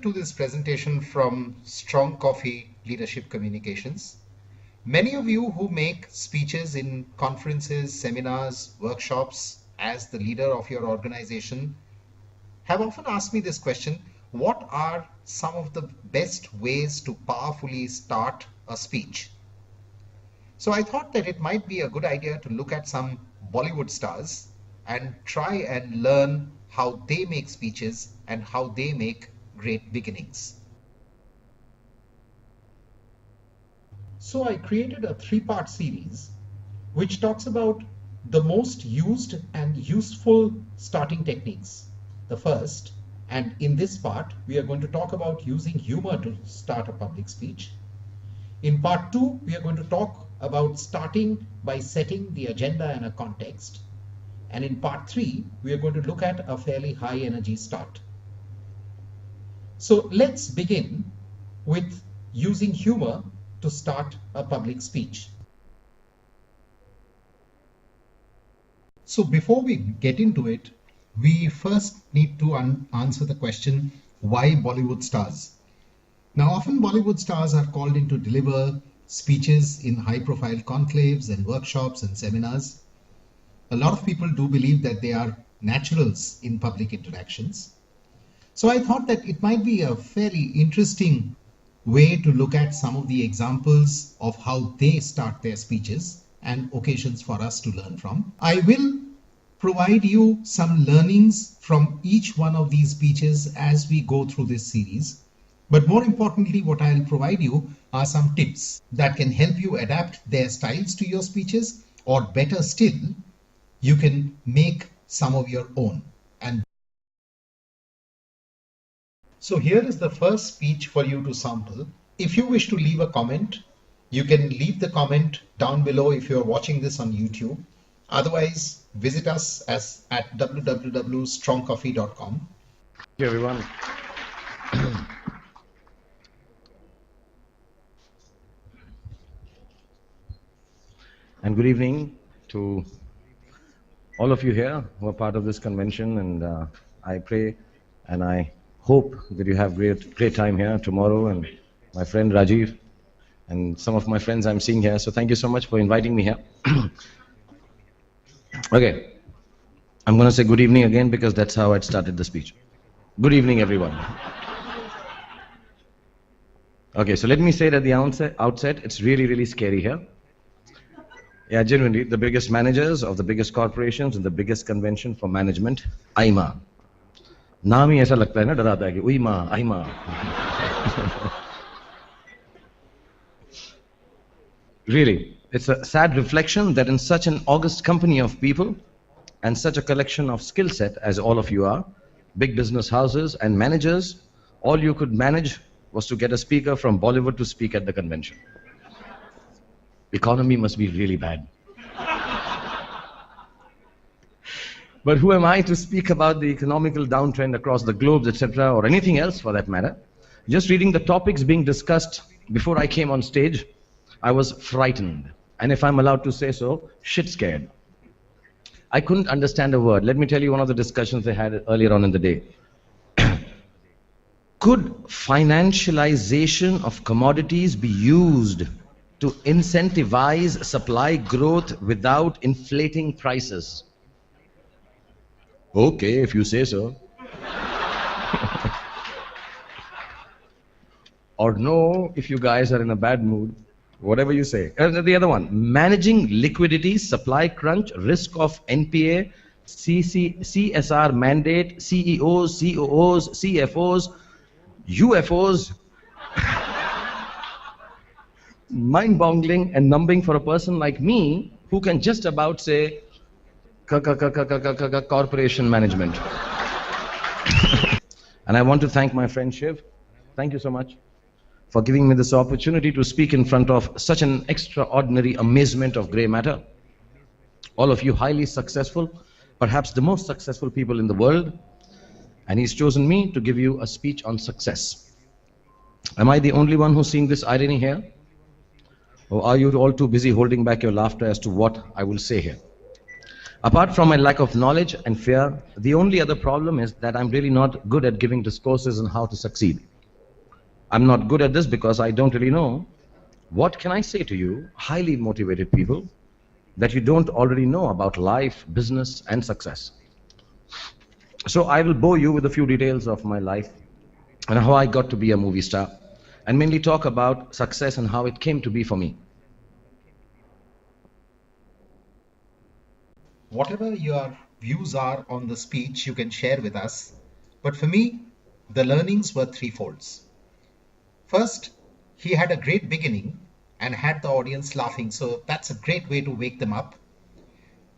to this presentation from Strong Coffee Leadership Communications. Many of you who make speeches in conferences, seminars, workshops as the leader of your organization have often asked me this question: what are some of the best ways to powerfully start a speech? So I thought that it might be a good idea to look at some Bollywood stars and try and learn how they make speeches and how they make great beginnings. So I created a three-part series which talks about the most used and useful starting techniques. The first, and in this part, we are going to talk about using humor to start a public speech. In part 2, we are going to talk about starting by setting the agenda and a context. And in part 3, we are going to look at a fairly high energy start. So let's begin with using humor to start a public speech. So before we get into it, we first need to answer the question, why Bollywood stars? Now, often Bollywood stars are called in to deliver speeches in high-profile conclaves and workshops and seminars. A lot of people do believe that they are naturals in public interactions. So I thought that it might be a fairly interesting way to look at some of the examples of how they start their speeches and occasions for us to learn from. I will provide you some learnings from each one of these speeches as we go through this series. But more importantly, what I'll provide you are some tips that can help you adapt their styles to your speeches, or better still, you can make some of your own. And so here is the first speech for you to sample. If you wish to leave a comment, you can leave the comment down below if you're watching this on YouTube. Otherwise, visit us at www.strongcoffee.com. Hey everyone. And good evening to all of you here who are part of this convention, and I pray and I hope that you have great time here tomorrow, and my friend Rajiv and some of my friends I'm seeing here. So thank you so much for inviting me here. Okay, I'm going to say good evening again because that's how I'd started the speech. Good evening, everyone. Okay, so let me say it at the outset, it's really scary here. Yeah, genuinely, the biggest managers of the biggest corporations and the biggest convention for management, AIMA. नाम ही ऐसा लगता है ना, डराता है कि उई माँ, AIMA. Really, it's a sad reflection that in such an august company of people and such a collection of skill set as all of you are, big business houses and managers, all you could manage was to get a speaker from Bollywood to speak at the convention. Economy must be really bad. But who am I to speak about the economical downtrend across the globe, etc., or anything else for that matter? Just reading the topics being discussed before I came on stage, I was frightened. And if I'm allowed to say so, shit scared. I couldn't understand a word. Let me tell you one of the discussions they had earlier on in the day. Could financialization of commodities be used to incentivize supply growth without inflating prices? Okay, if you say so. Or no, if you guys are in a bad mood. Whatever you say. The other one, managing liquidity, supply crunch, risk of NPA, CSR mandate, CEOs, COOs, CFOs, UFOs. Mind-boggling and numbing for a person like me who can just about say corporation management. And I want to thank my friend Shiv. Thank you so much for giving me this opportunity to speak in front of such an extraordinary amazement of grey matter. All of you highly successful, perhaps the most successful people in the world, and he's chosen me to give you a speech on success. Am I the only one who's seeing this irony here? Or are you all too busy holding back your laughter as to what I will say here? Apart from my lack of knowledge and fear, the only other problem is that I'm really not good at giving discourses on how to succeed. I'm not good at this because I don't really know. What can I say to you, highly motivated people, that you don't already know about life, business, and success? So I will bore you with a few details of my life and how I got to be a movie star, and mainly talk about success and how it came to be for me. Whatever your views are on the speech, you can share with us. But for me, the learnings were threefolds. First, he had a great beginning and had the audience laughing, so that's a great way to wake them up.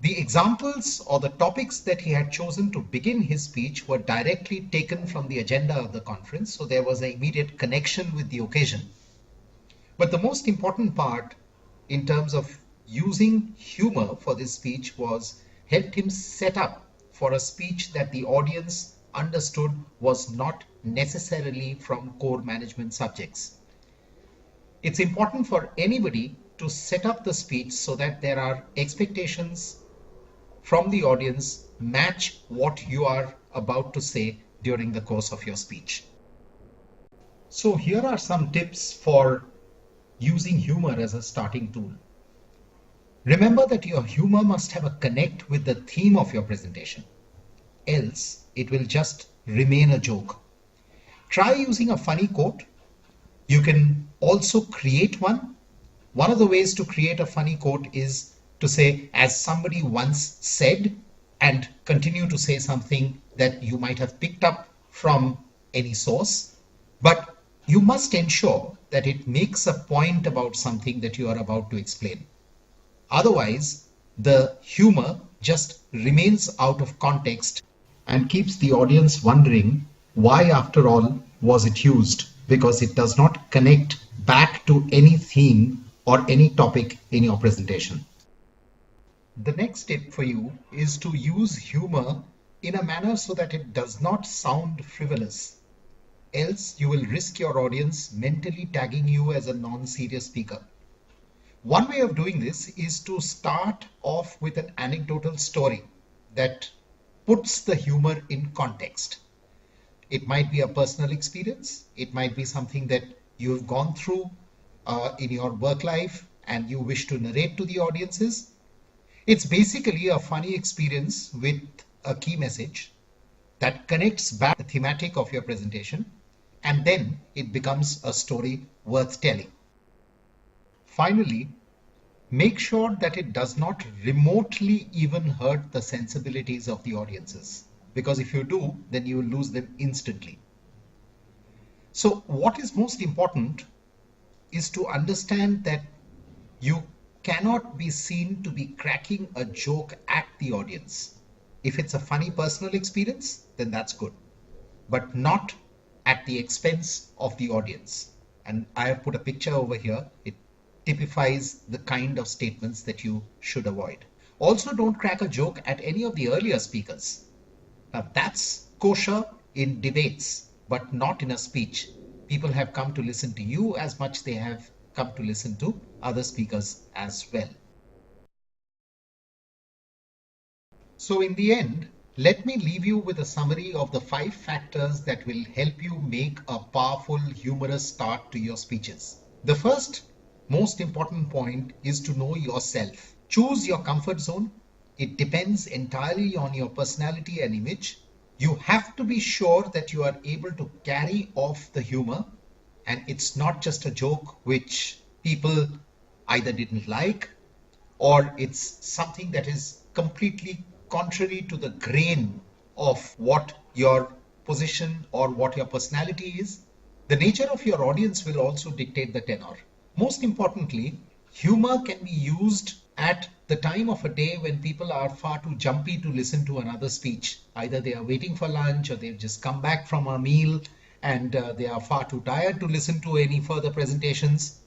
The examples or the topics that he had chosen to begin his speech were directly taken from the agenda of the conference, so there was an immediate connection with the occasion. But the most important part in terms of using humor for this speech was helped him set up for a speech that the audience understood was not necessarily from core management subjects. It's important for anybody to set up the speech so that there are expectations from the audience match what you are about to say during the course of your speech. So here are some tips for using humor as a starting tool. Remember that your humor must have a connect with the theme of your presentation, else it will just remain a joke. Try using a funny quote. You can also create one. One of the ways to create a funny quote is to say, as somebody once said, and continue to say something that you might have picked up from any source. But you must ensure that it makes a point about something that you are about to explain. Otherwise, the humor just remains out of context and keeps the audience wondering why, after all, was it used, because it does not connect back to any theme or any topic in your presentation. The next tip for you is to use humor in a manner so that it does not sound frivolous. Else, you will risk your audience mentally tagging you as a non-serious speaker. One way of doing this is to start off with an anecdotal story that puts the humor in context. It might be a personal experience. It might be something that you've gone through in your work life and you wish to narrate to the audiences. It's basically a funny experience with a key message that connects back to the thematic of your presentation, and then it becomes a story worth telling. Finally, make sure that it does not remotely even hurt the sensibilities of the audiences, because if you do, then you will lose them instantly. So what is most important is to understand that you cannot be seen to be cracking a joke at the audience. If it's a funny personal experience, then that's good, but not at the expense of the audience. And I have put a picture over here. It typifies the kind of statements that you should avoid. Also, don't crack a joke at any of the earlier speakers. Now, that's kosher in debates, but not in a speech. People have come to listen to you as much they have come to listen to other speakers as well. So in the end, let me leave you with a summary of the 5 factors that will help you make a powerful, humorous start to your speeches. The first, most important point is to know yourself. Choose your comfort zone. It depends entirely on your personality and image. You have to be sure that you are able to carry off the humor, and it's not just a joke which people either didn't like, or it's something that is completely contrary to the grain of what your position or what your personality is. The nature of your audience will also dictate the tenor. Most importantly, humor can be used at the time of a day when people are far too jumpy to listen to another speech. Either they are waiting for lunch or they've just come back from a meal and they are far too tired to listen to any further presentations.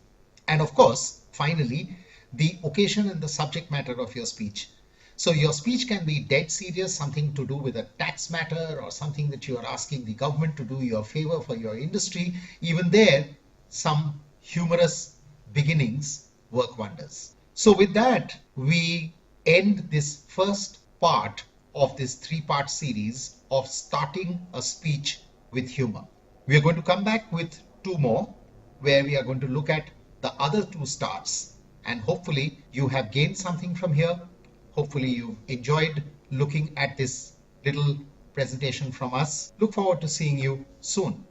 And of course, finally, the occasion and the subject matter of your speech. So your speech can be dead serious, something to do with a tax matter or something that you are asking the government to do you a favor for your industry. Even there, some humorous beginnings work wonders. So with that, we end this first part of this 3-part series of starting a speech with humor. We are going to come back with two more where we are going to look at the other two stars. And hopefully you have gained something from here. Hopefully you enjoyed looking at this little presentation from us. Look forward to seeing you soon.